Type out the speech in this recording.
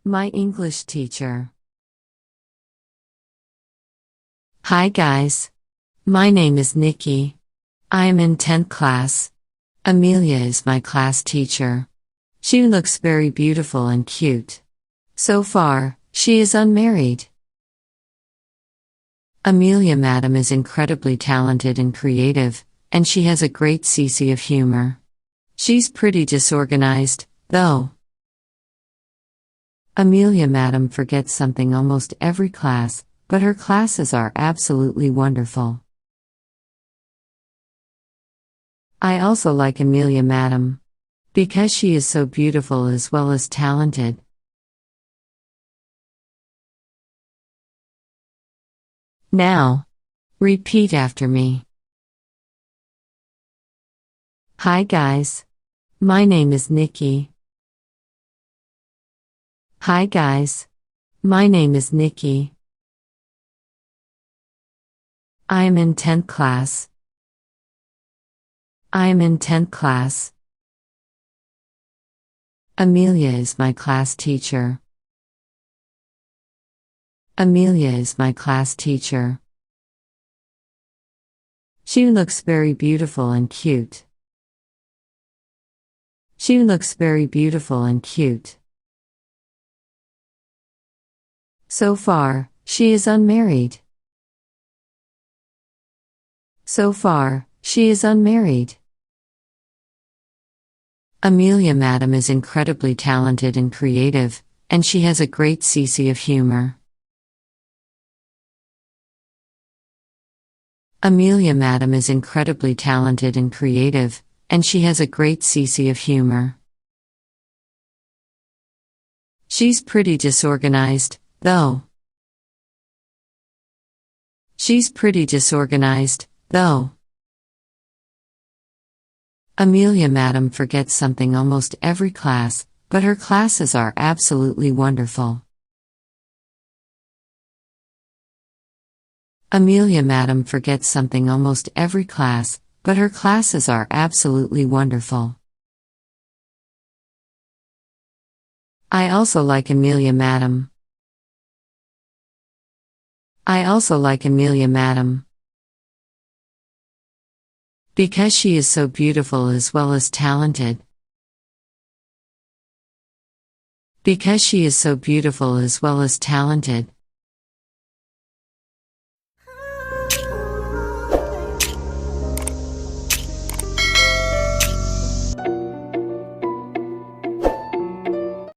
My English teacher. Hi guys. My name is Nikki. I am in 10th class. Amelia is my class teacher. She looks very beautiful and cute. So far, she is unmarried. Amelia Madam is incredibly talented and creative, and she has a great sense of humor. She's pretty disorganized, though. Amelia Madam forgets something almost every class, but her classes are absolutely wonderful. I also like Amelia Madam, because she is so beautiful as well as talented. Now, repeat after me. Hi guys. My name is Nikki. Hi guys. My name is Nikki. I am in 10th class. I am in 10th class. Amelia is my class teacher. Amelia is my class teacher. She looks very beautiful and cute. She looks very beautiful and cute. So far, she is unmarried. So far, she is unmarried. Amelia Madam is incredibly talented and creative, and she has a great sense of humor. Amelia Madam is incredibly talented and creative, and she has a great sense of humor. She's pretty disorganized, though. She's pretty disorganized, though. Amelia Madam forgets something almost every class, but her classes are absolutely wonderful. Amelia Madam forgets something almost every class, but her classes are absolutely wonderful. I also like Amelia Madam. I also like Amelia Madam, because she is so beautiful as well as talented. Because she is so beautiful as well as talented.